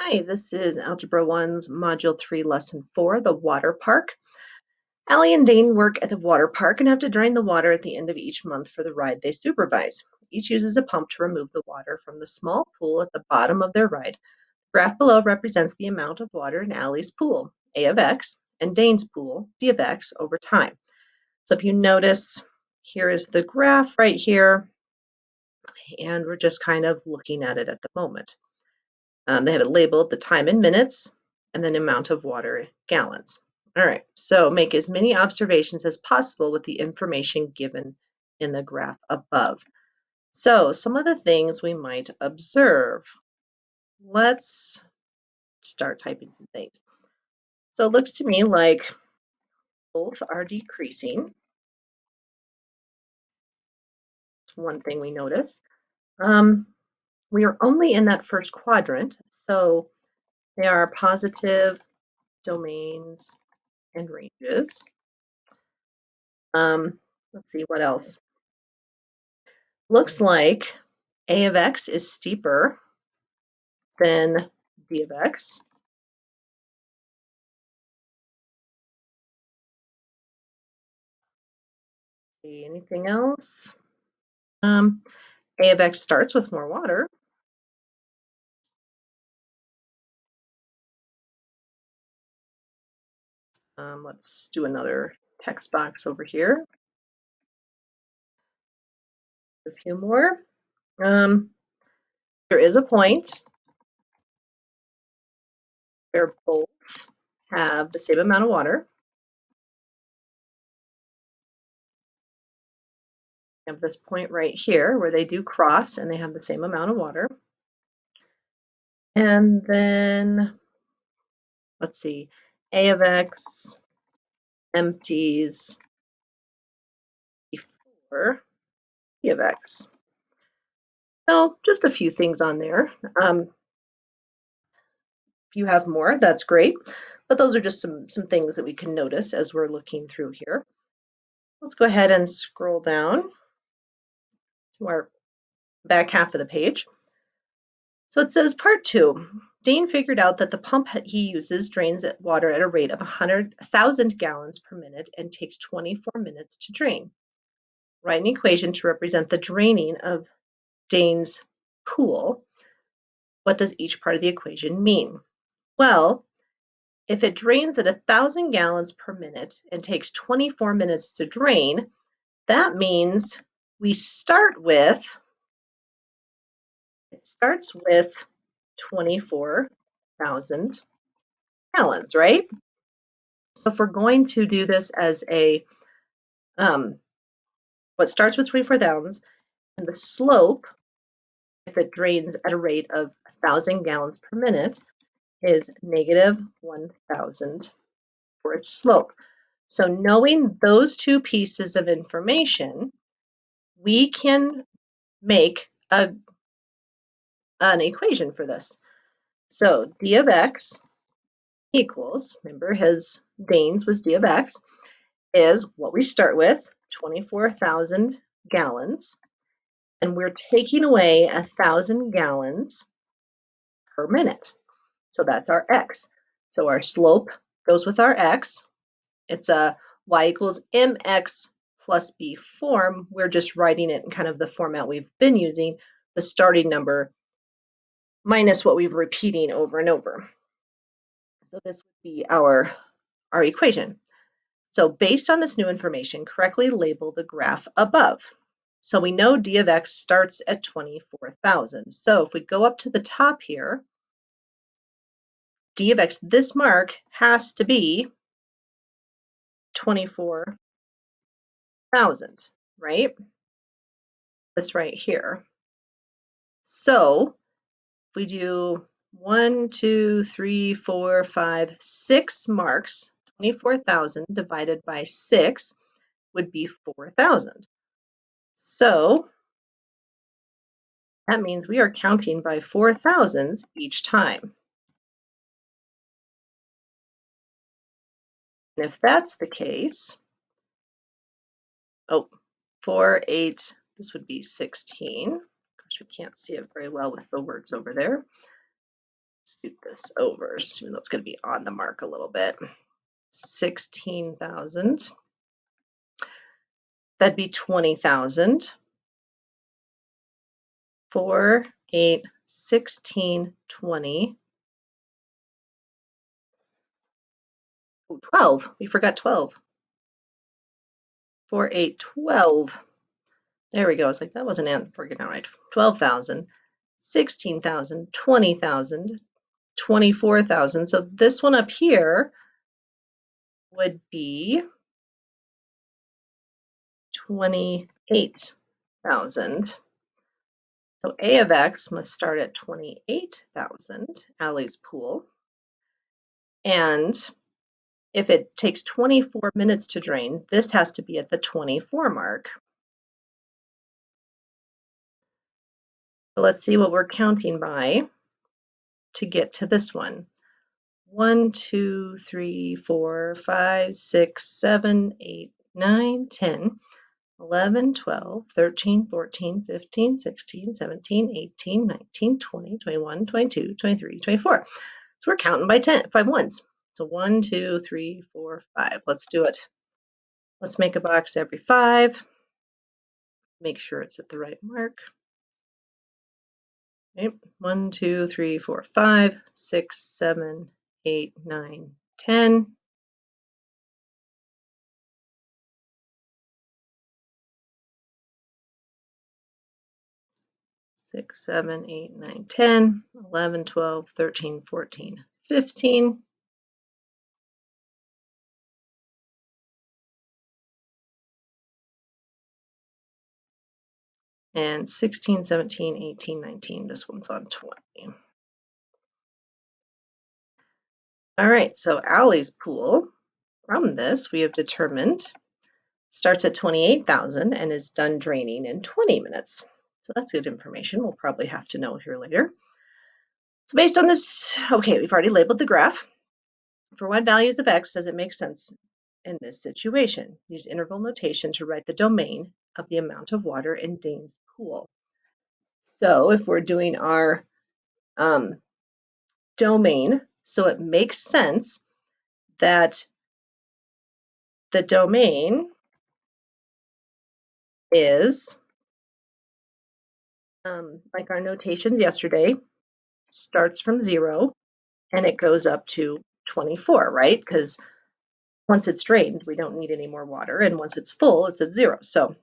Hi, this is Algebra 1's Module 3, Lesson 4, the water park. Allie and Dane work at the water park and have to drain the water at the end of each month for the ride they supervise. Each uses a pump to remove the water from the small pool at the bottom of their ride. The graph below represents the amount of water in Allie's pool, A of x, and Dane's pool, D of x, over time. So if you notice, here is the graph right here, and we're just kind of looking at it at the moment. They have it labeled the time in minutes and then amount of water gallons. All right, so make as many observations as possible with the information given in the graph above. So some of the things we might observe. Let's start typing some things. So it looks to me like both are decreasing. That's one thing we notice. We are only in that first quadrant, so they are positive domains and ranges. Let's see what else. Looks like A of x is steeper than D of x. See anything else? A of x starts with more water. Let's do another text box over here. A few more. There is a point where both have the same amount of water. We have this point right here where they do cross and they have the same amount of water. And then, let's see, A of x empties before D of x. So just a few things on there. If you have more, that's great. But those are just some things that we can notice as we're looking through here. Let's go ahead and scroll down to our back half of the page. So it says part 2. Dane figured out that the pump he uses drains water at a rate of 100,000 gallons per minute and takes 24 minutes to drain. Write an equation to represent the draining of Dane's pool. What does each part of the equation mean? Well, if it drains at 1,000 gallons per minute and takes 24 minutes to drain, that means we start with, it starts with 24,000 gallons, right? So if we're going to do this as a, what starts with 24,000 and the slope, if it drains at a rate of 1,000 gallons per minute, is negative 1,000 for its slope. So knowing those two pieces of information, we can make an equation for this. So d of x equals, remember Dane's was d of x, is what we start with, 24,000 gallons, and we're taking away 1,000 gallons per minute. So that's our x. So our slope goes with our x. It's a y equals mx plus b form. We're just writing it in kind of the format we've been using, the starting number minus what we're repeating over and over. So this would be our equation. So based on this new information, correctly label the graph above. So we know d of x starts at 24,000. So if we go up to the top here, d of x, this mark has to be 24,000, right? This right here. So if we do 1, 2, 3, 4, 5, 6 marks, 24,000 divided by 6 would be 4,000. So that means we are counting by 4,000s each time. And if that's the case, 4, 8, this would be 16. Of course, we can't see it very well with the words over there. scoot this over, so that's going to be on the mark a little bit. 16,000. That'd be 20,000. 4, 8, 16, 20. Oh, 12. We forgot 12. 4, 8, 12. There we go. It's like that wasn't working out right. 12,000, 16,000, 20,000, 24,000. So this one up here would be 28,000. So A of X must start at 28,000, Allie's pool. And if it takes 24 minutes to drain, this has to be at the 24 mark. So let's see what we're counting by to get to this one. 1, 2, 3, 4, 5, 6, 7, 8, 9, 10, 11, 12, 13, 14, 15, 16, 17, 18, 19, 20, 21, 22, 23, 24. So we're counting by 5 ones. So 1, 2, 3, 4, 5. Let's do it. Let's make a box every 5. Make sure it's at the right mark. Okay. 1, 2, 3, 4, 5, 6, 7, 8, 9, 10. 6, 7, 8, 9, 10, 11, 12, 13, 14, 15. And 16, 17, 18, 19. This one's on 20. All right, so Allie's pool, from this, we have determined, starts at 28,000 and is done draining in 20 minutes. So that's good information. We'll probably have to know here later. So based on this, okay, we've already labeled the graph. For what values of X does it make sense in this situation? Use interval notation to write the domain of the amount of water in Dane's pool. So if we're doing our domain, so it makes sense that the domain is, like our notation yesterday, starts from 0 and it goes up to 24, right? Because once it's drained, we don't need any more water, and once it's full, it's at 0. So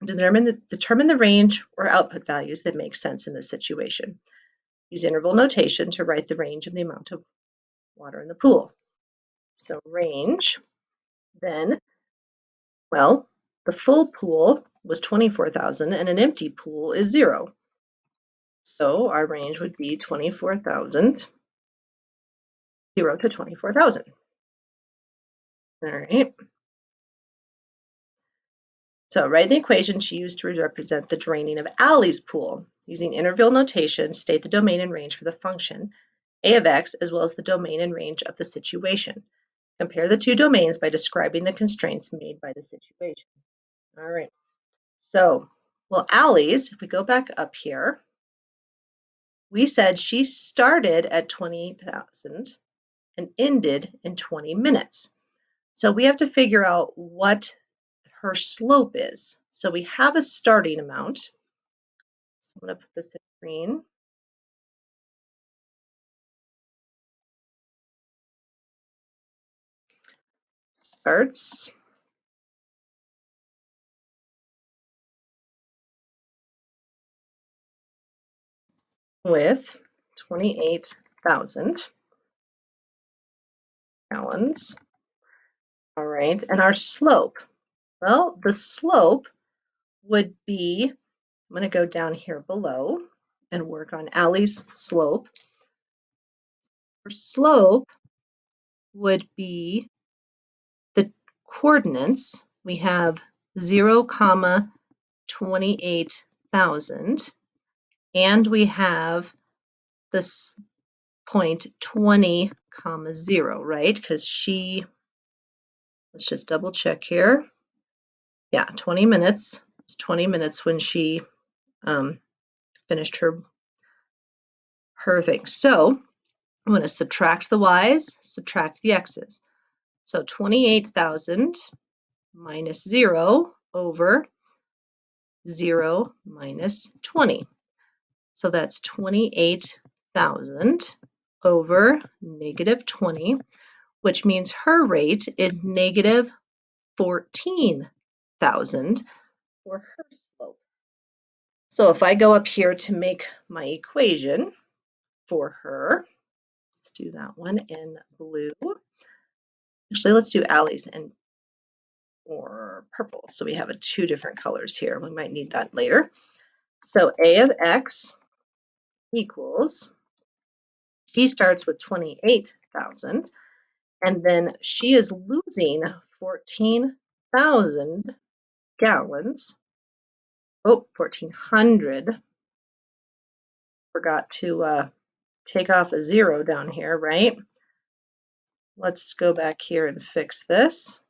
determine the range or output values that make sense in this situation. Use interval notation to write the range of the amount of water in the pool. So range, then, well, the full pool was 24,000 and an empty pool is 0. So our range would be 24,000, 0 to 24,000. All right. So write the equation to use to represent the draining of Allie's pool. Using interval notation, state the domain and range for the function A of X as well as the domain and range of the situation. Compare the two domains by describing the constraints made by the situation. All right. So, well, Allie's, if we go back up here, we said she started at 28,000 and ended in 20 minutes. So we have to figure out what her slope is. So we have a starting amount. So I'm going to put this in green. Starts with 28,000 gallons. All right, and our slope. Well, the slope would be, I'm going to go down here below and work on Allie's slope. Her slope would be the coordinates. We have 0, 28,000, and we have this point 20, 0, right? Because she, let's just double check here. Yeah, 20 minutes. It's 20 minutes when she finished her thing. So I'm going to subtract the y's, subtract the x's. So 28,000 minus 0 over 0 minus 20. So that's 28,000 over negative 20, which means her rate is negative 14,000 for her slope. So if I go up here to make my equation for her, let's do that one in blue. Actually, let's do Allie's in or purple. So we have two different colors here. We might need that later. So a of x equals, she starts with 28,000, and then she is losing 14,000 gallons. Oh, 1,400. Forgot to take off a 0 down here, right? Let's go back here and fix this.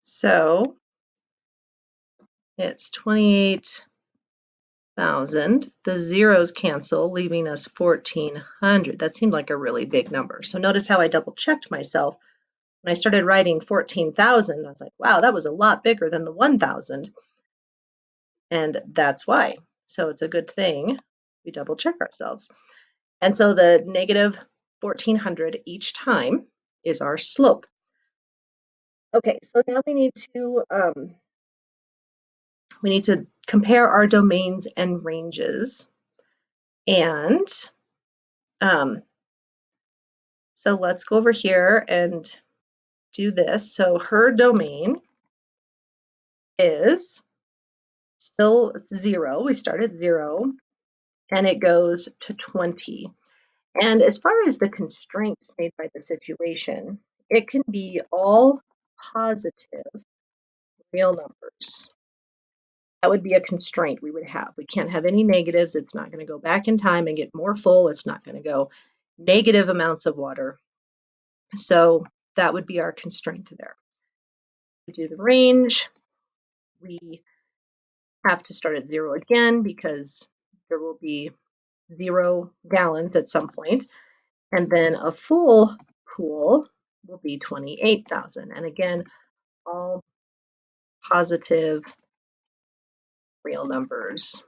So it's 28,000. The zeros cancel, leaving us 1,400. That seemed like a really big number. So notice how I double checked myself. When I started writing 14,000, I was like, wow, that was a lot bigger than the 1,000. And that's why. So it's a good thing we double check ourselves. And so the negative 1,400 each time is our slope. Okay, so now we need to compare our domains and ranges. And so let's go over here and do this. So her domain is still 0. We start at 0, and it goes to 20. And as far as the constraints made by the situation, it can be all positive real numbers. That would be a constraint we would have. We can't have any negatives. It's not going to go back in time and get more full. It's not going to go negative amounts of water. So that would be our constraint there. We do the range. We have to start at 0 again because there will be 0 gallons at some point. And then a full pool will be 28,000. And again, all positive real numbers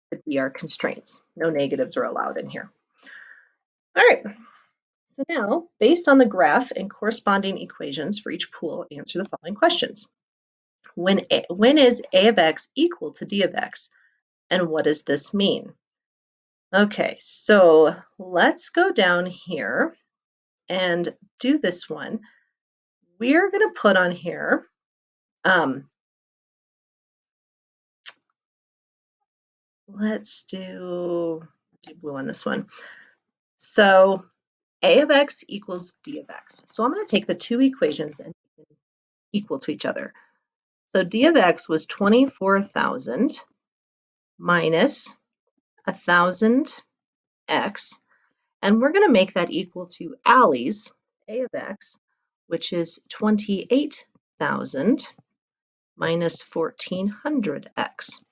would be our constraints. No negatives are allowed in here. All right. So now, based on the graph and corresponding equations for each pool, answer the following questions. When is a of x equal to d of x? And what does this mean? Okay, so let's go down here and do this one. We're going to put on here, let's do blue on this one. So a of x equals d of x. So I'm going to take the two equations and make them equal to each other. So d of x was 24,000 minus 1,000x, and we're going to make that equal to Allie's a of x, which is 28,000 minus 1,400x.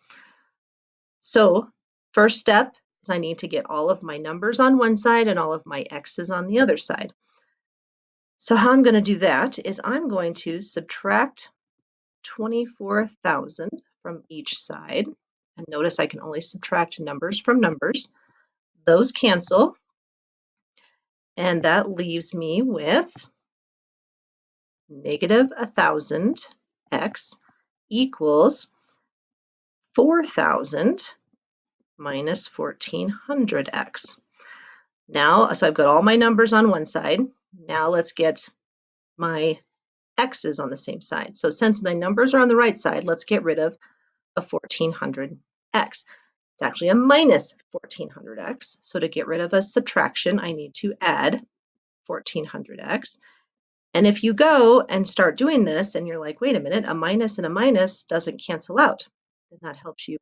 So first step is I need to get all of my numbers on one side and all of my x's on the other side. So how I'm going to do that is I'm going to subtract 24,000 from each side. And notice I can only subtract numbers from numbers. Those cancel. And that leaves me with negative 1,000x equals 4,000 minus 1,400x. Now, so I've got all my numbers on one side. Now let's get my x's on the same side. So since my numbers are on the right side, let's get rid of a 1,400x. It's actually a minus 1,400x. So to get rid of a subtraction, I need to add 1,400x. And if you go and start doing this and you're like, wait a minute, a minus and a minus doesn't cancel out, then that helps you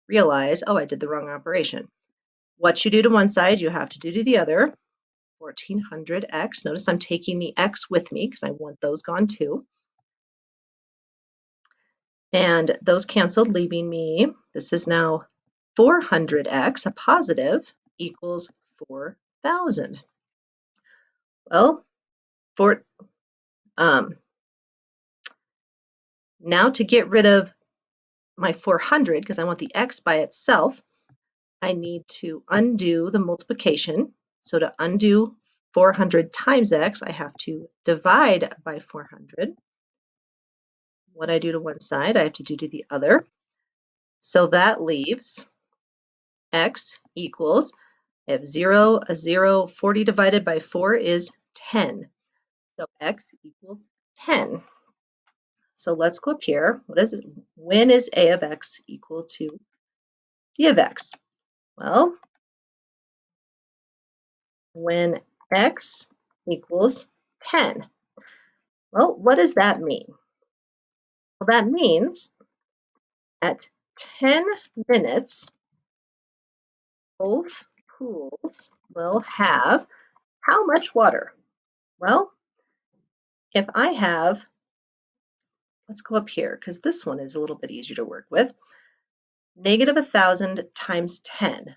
realize, oh, I did the wrong operation. What you do to one side, you have to do to the other. 1400x. Notice I'm taking the x with me because I want those gone too. And those canceled, leaving me, this is now 400x, a positive, equals 4,000. Well, now to get rid of my 400, because I want the x by itself, I need to undo the multiplication. So to undo 400 times x, I have to divide by 400. What I do to one side, I have to do to the other. So that leaves x equals, I have 0, a 0, 40 divided by 4 is 10. So x equals 10. So let's go up here. What is it? When is a of x equal to d of x? Well, when x equals 10. Well, what does that mean? Well, that means at 10 minutes, both pools will have how much water? Well, if I have, let's go up here because this one is a little bit easier to work with. Negative 1,000 times 10.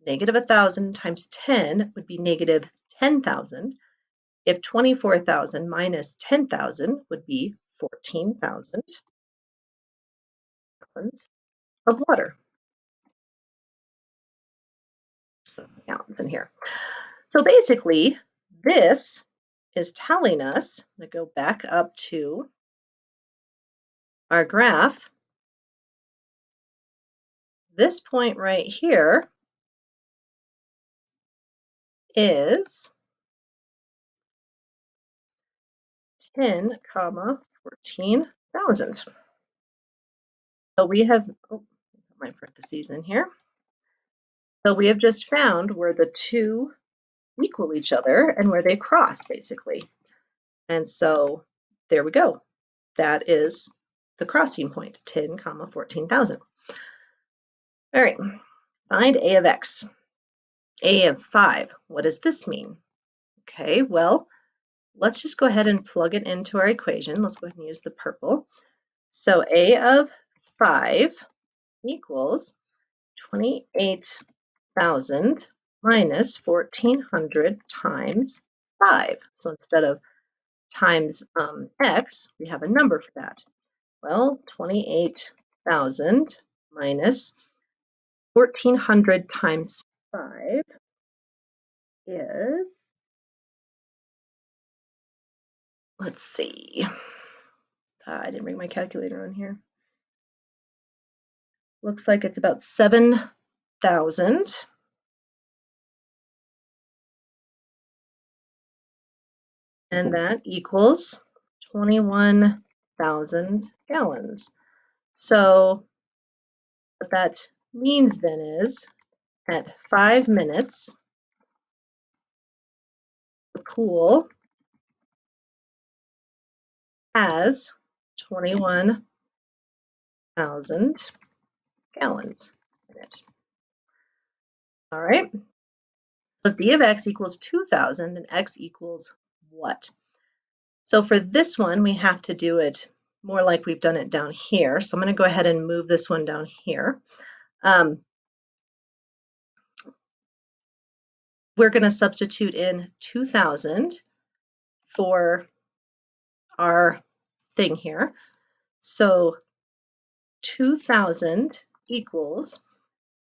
Negative 1,000 times 10 would be negative 10,000. If 24,000 minus 10,000 would be 14,000 gallons of water. Gallons in here. So basically, this is telling us, I'm going to go back up to our graph. This point right here is 10, 14,000. So we have, oh, my parentheses in here. So we have just found where the two equal each other and where they cross, basically. And so there we go. That is the crossing point, 10, 14,000. All right, find a of x. A of 5, what does this mean? Okay, well, let's just go ahead and plug it into our equation. Let's go ahead and use the purple. So a of 5 equals 28,000 minus 1,400 times 5. So instead of times x, we have a number for that. Well, 28,000 minus 1,400 times 5 is, let's see, I didn't bring my calculator on here. Looks like it's about 7,000. And that equals 21,000 gallons. So what that means then is at 5 minutes, the pool has 21,000 gallons in it. All right. So d of x equals 2,000 and x equals what? So for this one, we have to do it more like we've done it down here. So I'm going to go ahead and move this one down here. We're going to substitute in 2,000 for our thing here. So 2,000 equals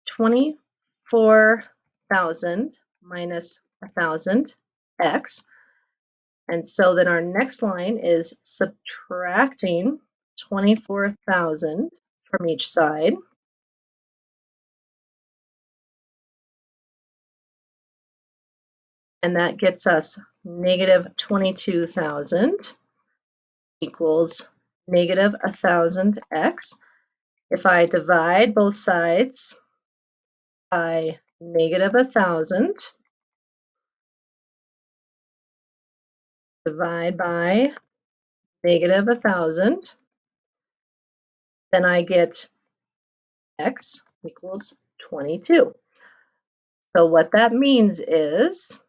24,000 minus 1,000x. And so then our next line is subtracting 24,000 from each side. And that gets us negative 22,000 equals negative 1,000x. If I divide both sides by negative 1,000, divide by negative 1,000, then I get x equals 22. So what that means is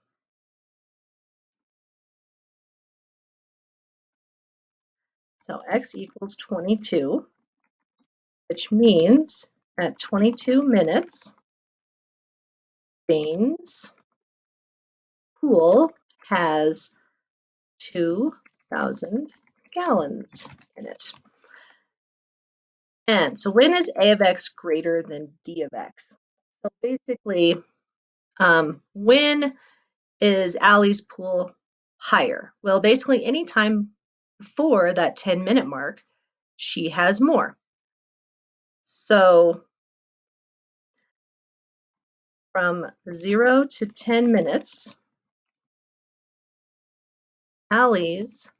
So x equals 22, which means at 22 minutes, Dane's pool has 2,000 gallons in it. And so when is a of x greater than d of x? So basically, when is Allie's pool higher? Well, basically any time before that 10-minute mark, she has more. So from 0 to 10 minutes, Allie's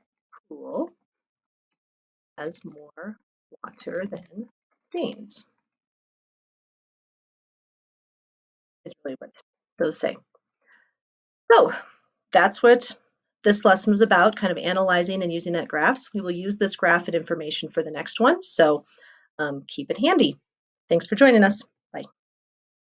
pool has more water than Dane's, is really what those say. So that's what this lesson was about, kind of analyzing and using that graphs. We will use this graph and information for the next one, so keep it handy. Thanks for joining us.